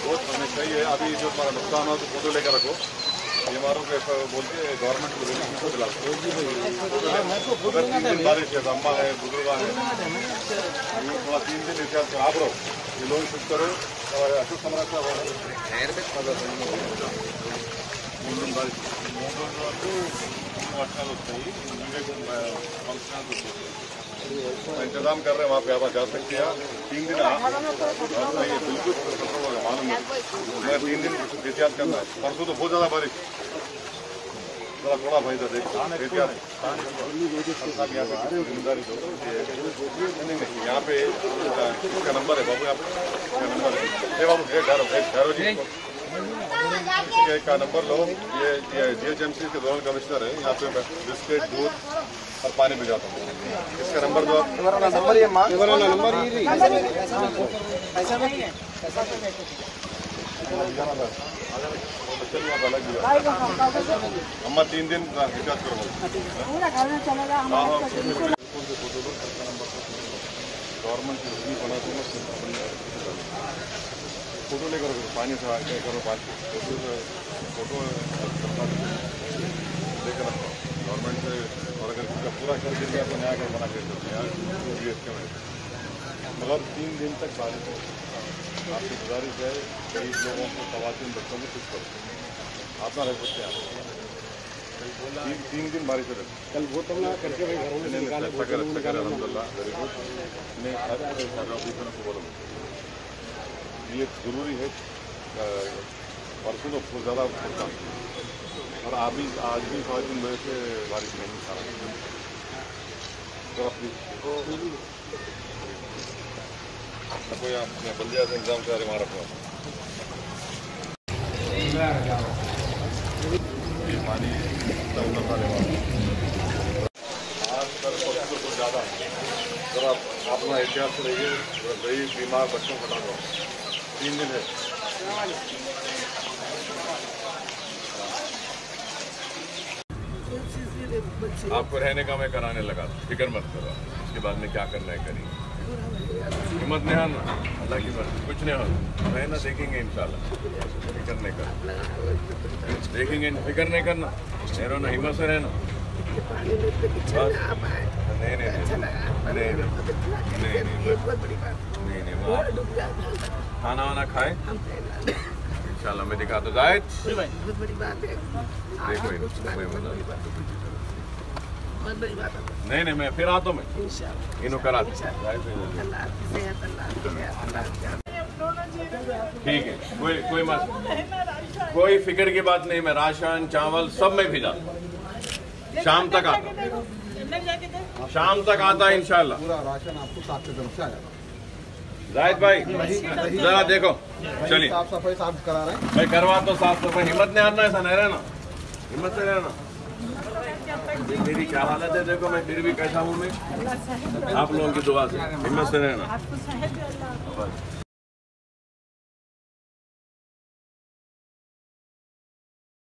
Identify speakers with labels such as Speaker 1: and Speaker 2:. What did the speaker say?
Speaker 1: बहुत होने चाहिए। अभी जो हमारा नुकसान हो तो फोटो लेकर रखो, बीमारों के बोल के गवर्नमेंट को दिला। अगर 3 दिन बारिश है, अम्मा है, बुजुर्ग है, थोड़ा 3 दिन इतिहास आप रहो, ये लोन शुरू करो और अशोक सम्राट साहब इंतजाम कर रहे हैं, वहाँ पे आप जा सकते हैं। 3 दिन बिल्कुल मालूम है, मैं 3 दिन एहतियात करना है। परसों तो बहुत ज़्यादा बारिश, थोड़ा भाई था देख एहतियात यहाँ पे इसका नंबर है बाबू, यहाँ पे क्या नंबर है बाबू, घरों जी का नंबर लो। ये GHMC के जोनल कमिश्नर है, यहाँ पे मैं बिस्किट, दूध और पानी भिजाता हूँ। इसका नंबर दो, नंबर ये माँ नंबर अम्मा 3 दिन रिचार्ज करो। गवर्नमेंट बना दूंगा, फोटो लेकर पानी से करो, फोटो लेकर रखो गवर्नमेंट से। और अगर इसका पूरा कर देंगे तो नया घर बना के चलते हैं मगर 3 दिन तक बारिश है। आपकी गुजारिश है कई लोगों को, खवातीन बच्चों को कुछ करो, आप ना रह सकते हैं। 3 दिन बारिश है। कल वो तो ना करके भाई घरों में अलहमदुलिल्लाह वेरी गुड। मैं ऑफिसर को बोलूँ ये जरूरी है। परसों तो बहुत ज़्यादा और आज भी 5 दिन वजह से बारिश नहीं सारा कोई आपने बल्दिया से इंतजाम से हमारा पानी आज कल परसों तो ज़्यादा जब आप अपना एहतियात से रहिए। गरीब बीमार बच्चों को हटा दो, 3 दिन है। आपको रहने का मैं कराने लगा, फिक्र मत करो। इसके बाद में क्या करना है करिए, हिम्मत नहीं आना, अल्लाह की बात कुछ नहीं होना, रहना देखेंगे इंशाल्लाह। फिक्र नहीं करना, देखेंगे, फिक्र नहीं करना, नहीं रोना, हिम्मत से रहना। नहीं खाना वाना खाए इंशाल्लाह। मैं दिखा तो जायद देखो नहीं मैं फिर आता हूँ, मैं इन्हों करा ठीक है। कोई मत, कोई फिक्र की बात नहीं। मैं राशन चावल सब में भिजा, शाम तक आता, शाम तक आता इंशाल्लाह।
Speaker 2: पूरा राशन आपको 7 से 10 से आ जाएगा।
Speaker 1: जाहिद भाई जरा देखो, चलिए
Speaker 2: साफ सफाई साफ करा रहे हैं
Speaker 1: भाई, करवा तो साफ सफाई। हिम्मत नहीं आना, ऐसा नहीं रहना, हिम्मत से रहना। मेरी क्या हालत है देखो, मैं फिर भी कैसा हूँ मैं, आप लोगों की दुआ से। हिम्मत से रहना।